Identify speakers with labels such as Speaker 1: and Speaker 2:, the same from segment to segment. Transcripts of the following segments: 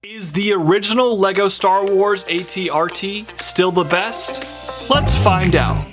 Speaker 1: Is the original LEGO Star Wars AT-RT still the best? Let's find out.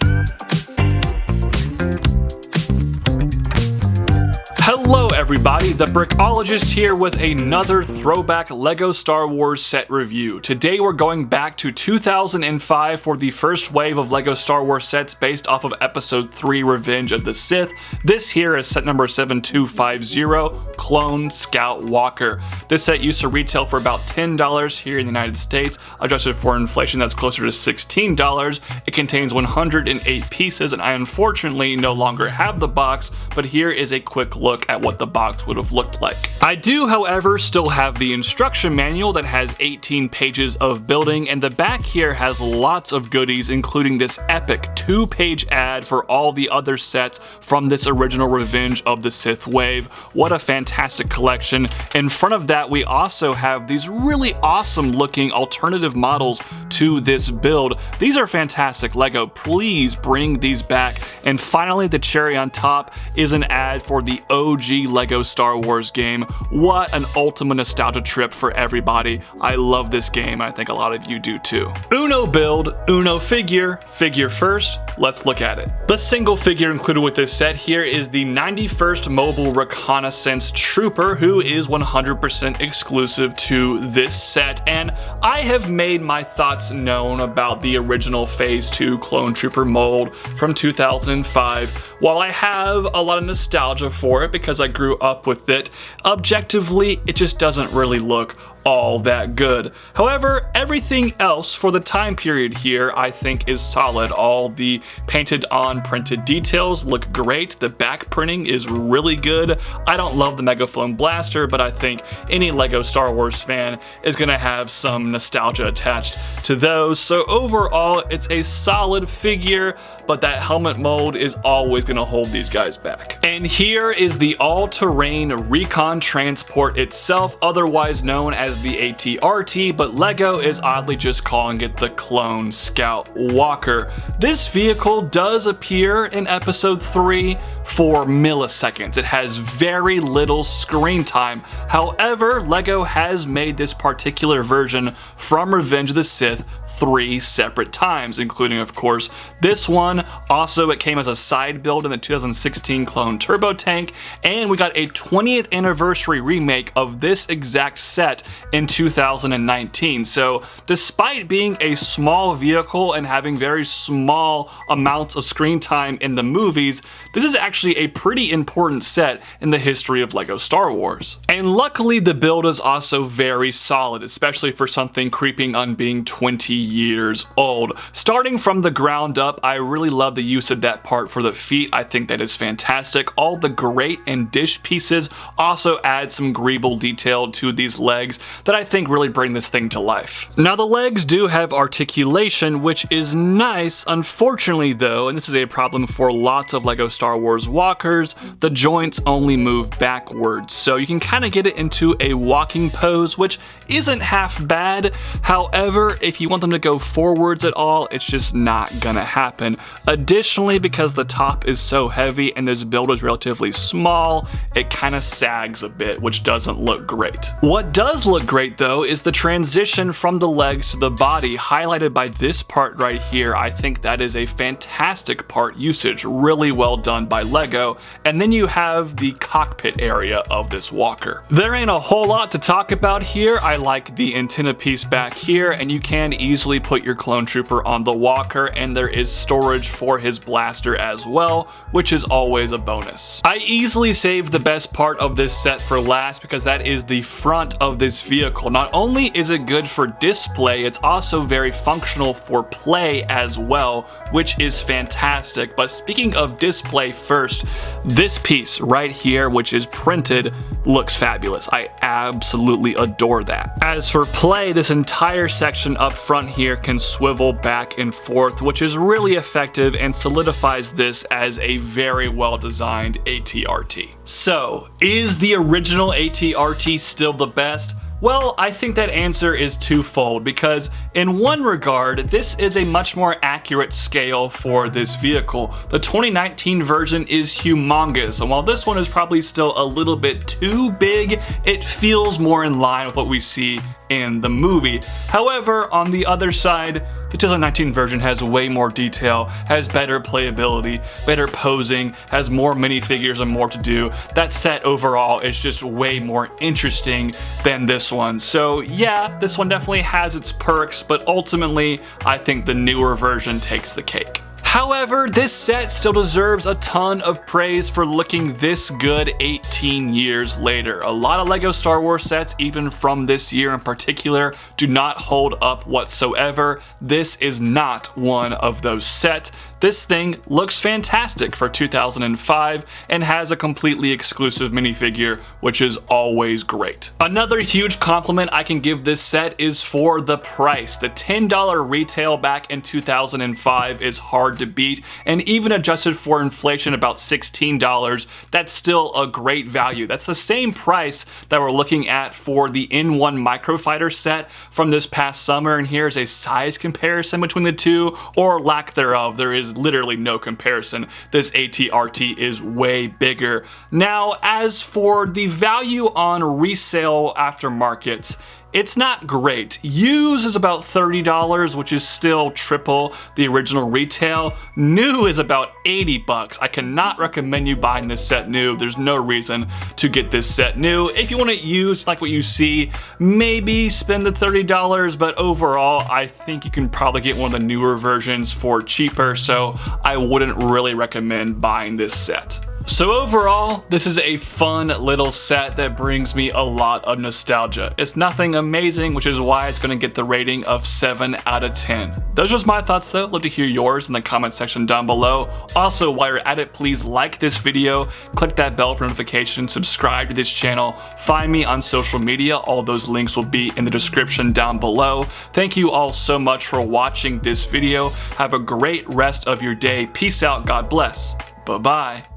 Speaker 1: Hello everybody, the Brickologist here with another throwback LEGO Star Wars set review. Today we're going back to 2005 for the first wave of LEGO Star Wars sets based off of Episode 3 Revenge of the Sith. This here is set number 7250, Clone Scout Walker. This set used to retail for about $10 here in the United States. Adjusted for inflation, that's closer to $16. It contains 108 pieces, and I unfortunately no longer have the box, but here is a quick look at what the box would have looked like. I do, however, still have the instruction manual that has 18 pages of building, and the back here has lots of goodies, including this epic 2-page ad for all the other sets from this original Revenge of the Sith wave. What a fantastic collection. In front of that, we also have these really awesome looking alternative models to this build. These are fantastic LEGO. Please bring these back. And finally, the cherry on top is an ad for the OG LEGO Star Wars game. What an ultimate nostalgia trip for everybody. I love this game. I think a lot of you do too. Uno build, Uno figure, figure first. Let's look at it. The single figure included with this set here is the 91st Mobile Reconnaissance Trooper, who is 100% exclusive to this set, and I have made my thoughts known about the original Phase 2 Clone Trooper mold from 2005. While I have a lot of nostalgia for it because I grew up with it, objectively it just doesn't really look all that good. However, everything else for the time period here I think is solid. All the painted on printed details look great. The back printing is really good. I don't love the Megaphone Blaster, but I think any LEGO Star Wars fan is gonna have some nostalgia attached to those. So overall, it's a solid figure, but that helmet mold is always gonna hold these guys back. And here is the all-terrain recon transport itself, otherwise known as the AT-RT, but LEGO is oddly just calling it the Clone Scout Walker. This vehicle does appear in Episode 3 for milliseconds. It has very little screen time. However, LEGO has made this particular version from Revenge of the Sith 3 separate times, including, of course, this one. Also, it came as a side build in the 2016 Clone Turbo Tank, and we got a 20th anniversary remake of this exact set in 2019. So, despite being a small vehicle and having very small amounts of screen time in the movies, this is actually a pretty important set in the history of LEGO Star Wars. And luckily, the build is also very solid, especially for something creeping on being 20 years old. Starting from the ground up, I really love the use of that part for the feet. I think that is fantastic. All the grate and dish pieces also add some greeble detail to these legs that I think really bring this thing to life. Now, the legs do have articulation, which is nice. Unfortunately though, and this is a problem for lots of LEGO Star Wars walkers, the joints only move backwards. So you can kind of get it into a walking pose, which isn't half bad. However, if you want them to go forwards at all, it's just not gonna happen. Additionally, because the top is so heavy and this build is relatively small, it kind of sags a bit, which doesn't look great. What does look great though is the transition from the legs to the body, highlighted by this part right here. I think that is a fantastic part usage, really well done by LEGO. And then you have the cockpit area of this walker. There ain't a whole lot to talk about here. I like the antenna piece back here, and you can easily put your clone trooper on the walker, and there is storage for his blaster as well, which is always a bonus. I easily saved the best part of this set for last because that is the front of this vehicle. Not only is it good for display, it's also very functional for play as well, which is fantastic. But speaking of display first, this piece right here, which is printed, looks fabulous. I absolutely adore that. As for play, this entire section up front here can swivel back and forth, which is really effective and solidifies this as a very well designed AT-RT. So, is the original AT-RT still the best? Well, I think that answer is twofold, because in one regard, this is a much more accurate scale for this vehicle. The 2019 version is humongous, and while this one is probably still a little bit too big, it feels more in line with what we see in the movie. However, on the other side, the 2019 version has way more detail, has better playability, better posing, has more minifigures and more to do. That set overall is just way more interesting than this one. So yeah, this one definitely has its perks, but ultimately, I think the newer version takes the cake. However, this set still deserves a ton of praise for looking this good 18 years later. A lot of LEGO Star Wars sets, even from this year in particular, do not hold up whatsoever. This is not one of those sets. This thing looks fantastic for 2005 and has a completely exclusive minifigure, which is always great. Another huge compliment I can give this set is for the price. The $10 retail back in 2005 is hard to beat, and even adjusted for inflation, about $16, that's still a great value. That's the same price that we're looking at for the N1 Microfighter set from this past summer, and here's a size comparison between the two, or lack thereof. There is literally no comparison. This ATRT is way bigger. Now, as for the value on resale aftermarkets, it's not great. Used is about $30, which is still triple the original retail. New is about 80 bucks. I cannot recommend you buying this set new. There's no reason to get this set new. If you want it used, like what you see, maybe spend the $30, but overall, I think you can probably get one of the newer versions for cheaper, so I wouldn't really recommend buying this set. So overall, this is a fun little set that brings me a lot of nostalgia. It's nothing amazing, which is why it's going to get the rating of 7 out of 10. Those are just my thoughts though. Love to hear yours in the comment section down below. Also, while you're at it, please like this video, click that bell for notifications, subscribe to this channel, find me on social media. All those links will be in the description down below. Thank you all so much for watching this video. Have a great rest of your day. Peace out. God bless. Bye-bye.